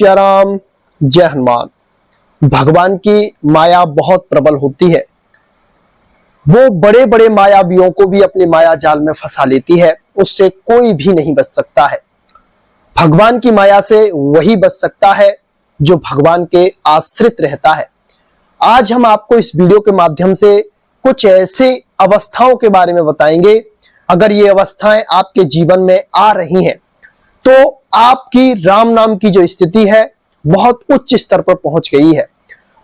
सिया राम, जय हनुमान। भगवान की माया बहुत प्रबल होती है। वो बड़े बड़े मायावियों को भी अपने माया जाल में फंसा लेती है। उससे कोई भी नहीं बच सकता है। भगवान की माया से वही बच सकता है जो भगवान के आश्रित रहता है। आज हम आपको इस वीडियो के माध्यम से कुछ ऐसे अवस्थाओं के बारे में बताएंगे। अगर ये अवस्थाएं आपके जीवन में आ रही हैं तो आपकी राम नाम की जो स्थिति है बहुत उच्च स्तर पर पहुंच गई है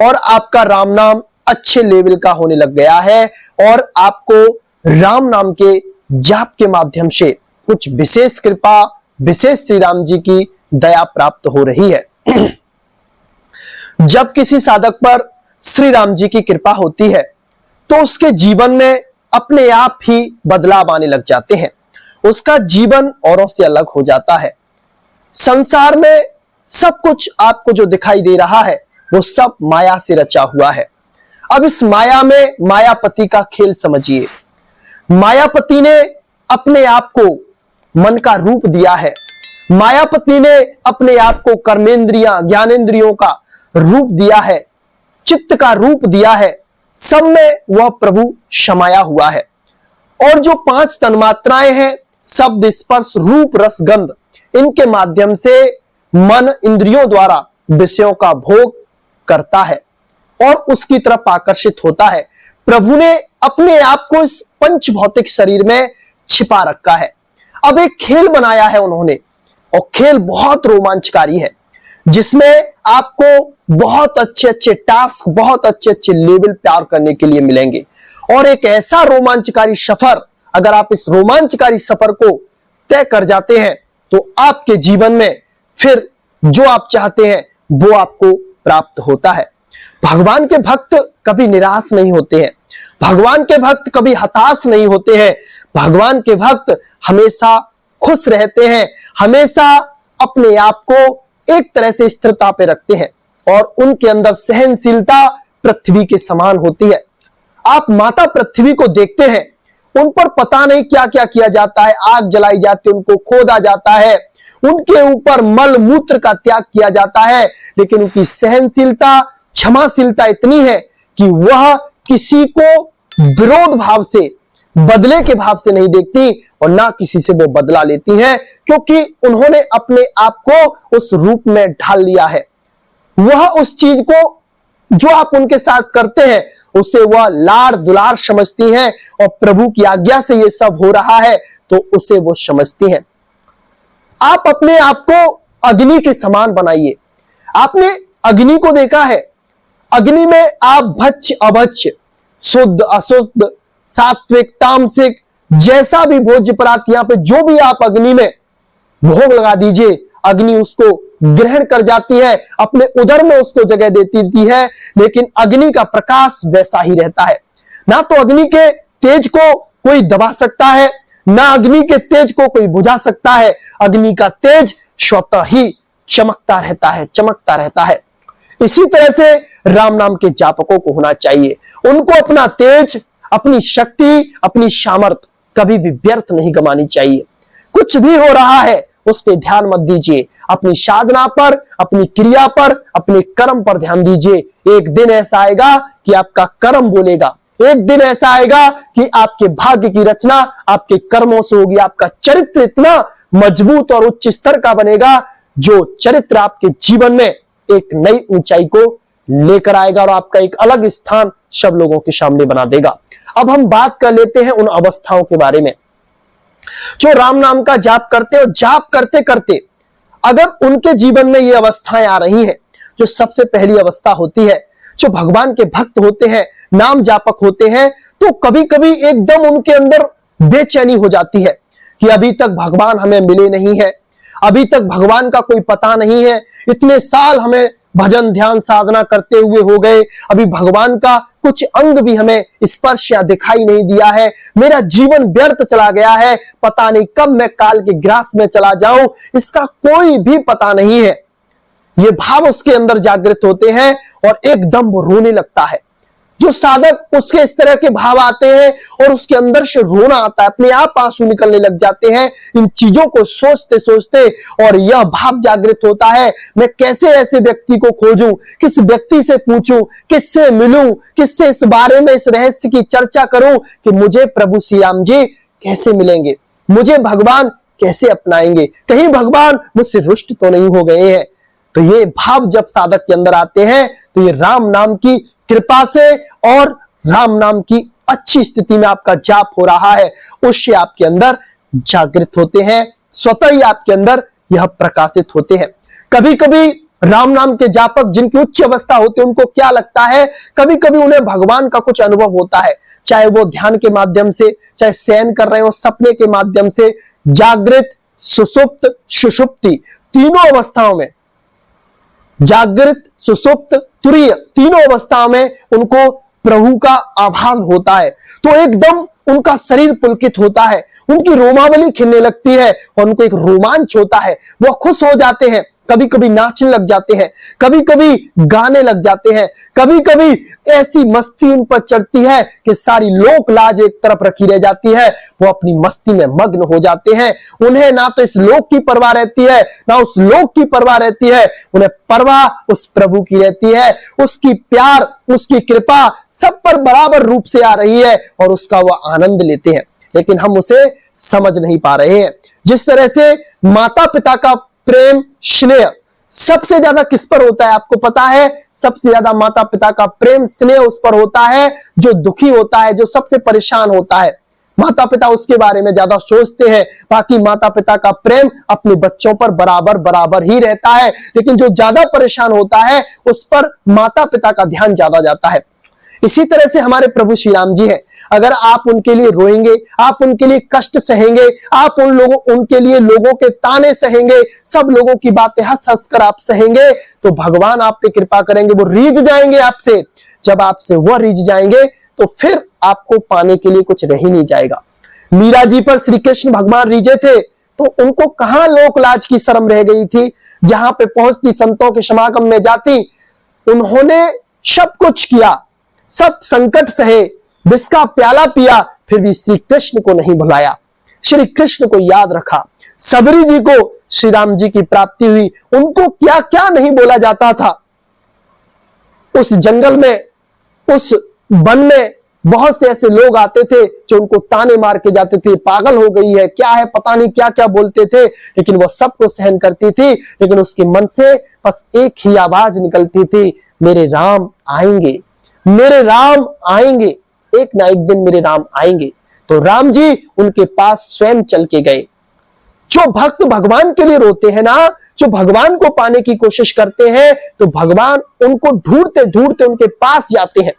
और आपका राम नाम अच्छे लेवल का होने लग गया है और आपको राम नाम के जाप के माध्यम से कुछ विशेष कृपा, विशेष श्री राम जी की दया प्राप्त हो रही है। जब किसी साधक पर श्री राम जी की कृपा होती है तो उसके जीवन में अपने आप ही बदलाव आने लग जाते हैं। उसका जीवन औरों से अलग हो जाता है। संसार में सब कुछ आपको जो दिखाई दे रहा है वो सब माया से रचा हुआ है। अब इस माया में मायापति का खेल समझिए। मायापति ने अपने आप को मन का रूप दिया है। मायापति ने अपने आप को कर्मेंद्रियां, ज्ञानेंद्रियों का रूप दिया है, चित्त का रूप दिया है। सब में वह प्रभु समाया हुआ है। और जो 5 तन्मात्राएं हैं, शब्द, स्पर्श, रूप, रस, गंध, इनके माध्यम से मन इंद्रियों द्वारा विषयों का भोग करता है और उसकी तरफ आकर्षित होता है। प्रभु ने अपने आप को इस पंच भौतिक शरीर में छिपा रखा है। अब एक खेल बनाया है उन्होंने और खेल बहुत रोमांचकारी है जिसमें आपको बहुत अच्छे अच्छे टास्क, बहुत अच्छे अच्छे लेवल पार करने के लिए मिलेंगे और एक ऐसा रोमांचकारी सफर, अगर आप इस रोमांचकारी सफर को तय कर जाते हैं तो आपके जीवन में फिर जो आप चाहते हैं वो आपको प्राप्त होता है। भगवान के भक्त कभी निराश नहीं होते हैं। भगवान के भक्त कभी हताश नहीं होते हैं। भगवान के भक्त हमेशा खुश रहते हैं, हमेशा अपने आप को एक तरह से स्थिरता पे रखते हैं और उनके अंदर सहनशीलता पृथ्वी के समान होती है। आप माता पृथ्वी को देखते हैं, उन पर पता नहीं क्या क्या किया जाता है, आग जलाई जाती है, उनको खोदा जाता है, उनके ऊपर मल मूत्र का त्याग किया जाता है, लेकिन उनकी सहनशीलता, क्षमाशीलता इतनी है कि वह किसी को विरोध भाव से, बदले के भाव से नहीं देखती और ना किसी से वो बदला लेती हैं, क्योंकि उन्होंने अपने आप को उस रूप में ढाल लिया है। वह उस चीज को जो आप उनके साथ करते हैं उसे वह लाड़ दुलार समझती हैं और प्रभु की आज्ञा से ये सब हो रहा है तो उसे वो समझती हैं। आप अपने आप को अग्नि के समान बनाइए। आपने अग्नि को देखा है। अग्नि में आप भक्ष्य, अभक्ष्य, शुद्ध, अशुद्ध, सात्विक, तामसिक, जैसा भी भोज्य पदार्थ यहां पे जो भी आप अग्नि में भोग लगा दीजिए, अग्नि उसको ग्रहण कर जाती है, अपने उदर में उसको जगह देती है, लेकिन अग्नि का प्रकाश वैसा ही रहता है। ना तो अग्नि के तेज को कोई दबा सकता है, ना अग्नि के तेज को कोई बुझा सकता है। अग्नि का तेज स्वतः ही चमकता रहता है, चमकता रहता है। इसी तरह से राम नाम के जापकों को होना चाहिए। उनको अपना तेज, अपनी शक्ति, अपनी सामर्थ कभी भी व्यर्थ नहीं गंवानी चाहिए। कुछ भी हो रहा है उस पर ध्यान मत दीजिए। अपनी साधना पर, अपनी क्रिया पर, अपने कर्म पर ध्यान दीजिए। एक दिन ऐसा आएगा कि आपका कर्म बोलेगा। एक दिन ऐसा आएगा कि आपके भाग्य की रचना आपके कर्मों से होगी। आपका चरित्र इतना मजबूत और उच्च स्तर का बनेगा जो चरित्र आपके जीवन में एक नई ऊंचाई को लेकर आएगा और आपका एक अलग स्थान सब लोगों के सामने बना देगा। अब हम बात कर लेते हैं उन अवस्थाओं के बारे में जो राम नाम का जाप करते और जाप करते करते अगर उनके जीवन में ये अवस्थाएं आ रही हैं, जो सबसे पहली अवस्था होती है, जो भगवान के भक्त होते हैं, नाम जापक होते हैं, तो कभी कभी एकदम उनके अंदर बेचैनी हो जाती है कि अभी तक भगवान हमें मिले नहीं है, अभी तक भगवान का कोई पता नहीं है, इतने साल हमें भजन ध्यान साधना करते हुए हो गए, अभी भगवान का कुछ अंग भी हमें स्पर्श या दिखाई नहीं दिया है, मेरा जीवन व्यर्थ चला गया है, पता नहीं कब मैं काल के ग्रास में चला जाऊं, इसका कोई भी पता नहीं है। ये भाव उसके अंदर जागृत होते हैं और एकदम वो रोने लगता है। जो साधक उसके इस तरह के भाव आते हैं और उसके अंदर से रोना आता है, अपने आप आंसू निकलने लग जाते हैं इन चीजों को सोचते सोचते, और यह भाव जागृत होता है, मैं कैसे ऐसे व्यक्ति को खोजूं, किस व्यक्ति से पूछूं, किससे मिलूं, किससे इस बारे में इस रहस्य की चर्चा करूं कि मुझे प्रभु श्री राम जी कैसे मिलेंगे, मुझे भगवान कैसे अपनाएंगे, कहीं भगवान मुझसे रुष्ट तो नहीं हो गए हैं। तो ये भाव जब साधक के अंदर आते हैं तो ये राम नाम की कृपा से और राम नाम की अच्छी स्थिति में आपका जाप हो रहा है, उससे आपके अंदर जागृत होते हैं, स्वतः ही आपके अंदर यह प्रकाशित होते हैं। कभी कभी राम नाम के जापक जिनकी उच्च अवस्था होती है उनको क्या लगता है, कभी कभी उन्हें भगवान का कुछ अनुभव होता है, चाहे वो ध्यान के माध्यम से, चाहे शयन कर रहे हो सपने के माध्यम से, जागृत, सुसुप्त, सुषुप्ति, तीनों अवस्थाओं में, जागृत, सुसुप्त, तुरीय, तीनों अवस्थाओं में उनको प्रभु का आभास होता है। तो एकदम उनका शरीर पुलकित होता है, उनकी रोमावली खिलने लगती है और उनको एक रोमांच होता है, वह खुश हो जाते हैं, कभी कभी नाचने लग जाते हैं, कभी कभी गाने लग जाते हैं, कभी कभी ऐसी मस्ती उन पर चढ़ती है कि सारी लोक लाज एक तरफ रखी रह जाती है, वो अपनी मस्ती में मग्न हो जाते हैं। उन्हें ना तो इस लोक की परवाह रहती है, ना उस लोक की परवाह रहती है, उन्हें परवाह उस प्रभु की रहती है, उसकी प्यार, उसकी कृपा सब पर बराबर रूप से आ रही है और उसका वह आनंद लेते हैं, लेकिन हम उसे समझ नहीं पा रहे हैं। जिस तरह से माता पिता का प्रेम, स्नेह सबसे ज्यादा किस पर होता है आपको पता है? सबसे ज्यादा माता पिता का प्रेम, स्नेह उस पर होता है जो दुखी होता है, जो सबसे परेशान होता है। माता पिता उसके बारे में ज्यादा सोचते हैं, बाकी माता पिता का प्रेम अपने बच्चों पर बराबर बराबर ही रहता है, लेकिन जो ज्यादा परेशान होता है उस पर माता पिता का ध्यान ज्यादा जाता है। इसी तरह से हमारे प्रभु श्री राम जी हैं। अगर आप उनके लिए रोएंगे, आप उनके लिए कष्ट सहेंगे, आप उनके लिए लोगों के ताने सहेंगे, सब लोगों की बातें हंस हंस कर आप सहेंगे, तो भगवान आप पे कृपा करेंगे, वो रीझ जाएंगे आपसे। जब आपसे वो रीझ जाएंगे तो फिर आपको पाने के लिए कुछ रह ही नहीं जाएगा। मीरा जी पर श्री कृष्ण भगवान रीझे थे तो उनको कहां लोक लाज की शर्म रह गई थी। जहां पे पहुंचती, संतों के समागम में जाती, उन्होंने सब कुछ किया, सब संकट सहे, विष का प्याला पिया, फिर भी श्री कृष्ण को नहीं भुलाया, श्री कृष्ण को याद रखा। सबरी जी को श्री राम जी की प्राप्ति हुई, उनको क्या क्या नहीं बोला जाता था। उस जंगल में, उस वन में बहुत से ऐसे लोग आते थे जो उनको ताने मार के जाते थे, पागल हो गई है, क्या है पता नहीं, क्या क्या बोलते थे, लेकिन वह सबको सहन करती थी। लेकिन उसके मन से बस एक ही आवाज निकलती थी, मेरे राम आएंगे, मेरे राम आएंगे, एक ना एक दिन मेरे राम आएंगे। तो राम जी उनके पास स्वयं चल के गए। जो भक्त भगवान के लिए रोते हैं ना, जो भगवान को पाने की कोशिश करते हैं, तो भगवान उनको ढूंढते ढूंढते उनके पास जाते हैं।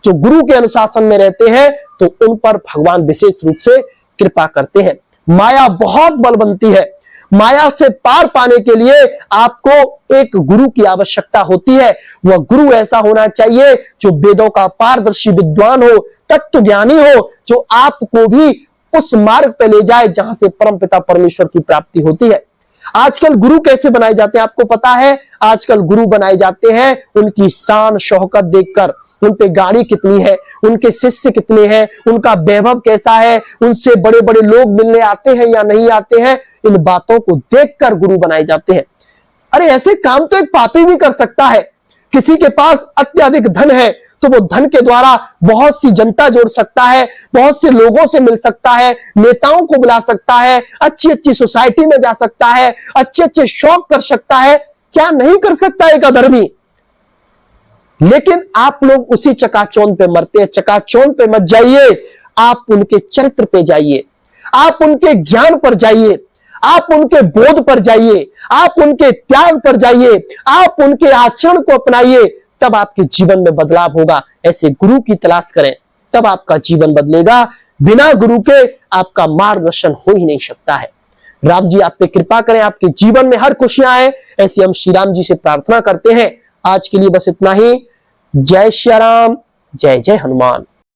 जो गुरु के अनुशासन में रहते हैं तो उन पर भगवान विशेष रूप से कृपा करते हैं। माया बहुत बलवंती है, माया से पार पाने के लिए आपको एक गुरु की आवश्यकता होती है। वह गुरु ऐसा होना चाहिए जो वेदों का पारदर्शी विद्वान हो, तत्व ज्ञानी हो, जो आपको भी उस मार्ग पे ले जाए जहां से परमपिता परमेश्वर की प्राप्ति होती है। आजकल गुरु कैसे बनाए जाते हैं आपको पता है? आजकल गुरु बनाए जाते हैं उनकी शान शौकत देखकर, उन पे गाड़ी कितनी है, उनके शिष्य कितने हैं, उनका वैभव कैसा है, उनसे बड़े बड़े लोग मिलने आते हैं या नहीं आते हैं, इन बातों को देखकर गुरु बनाए जाते हैं। अरे ऐसे काम तो एक पापी भी कर सकता है। किसी के पास अत्यधिक धन है तो वो धन के द्वारा बहुत सी जनता जोड़ सकता है, बहुत से लोगों से मिल सकता है, नेताओं को बुला सकता है, अच्छी अच्छी सोसाइटी में जा सकता है, अच्छे अच्छे शौक कर सकता है, क्या नहीं कर सकता एक अधर्मी। लेकिन आप लोग उसी चकाचौंध पे मरते हैं। चकाचौंध पे मत जाइए, आप उनके चरित्र पे जाइए, आप उनके ज्ञान पर जाइए, आप उनके बोध पर जाइए, आप उनके त्याग पर जाइए, आप उनके आचरण को अपनाइए, तब आपके जीवन में बदलाव होगा। ऐसे गुरु की तलाश करें, तब आपका जीवन बदलेगा। बिना गुरु के आपका मार्गदर्शन हो ही नहीं सकता है। राम जी आप पे कृपा करें, आपके जीवन में हर खुशियां आए, ऐसी हम श्री राम जी से प्रार्थना करते हैं। आज के लिए बस इतना ही। जय श्री राम, जय जय हनुमान।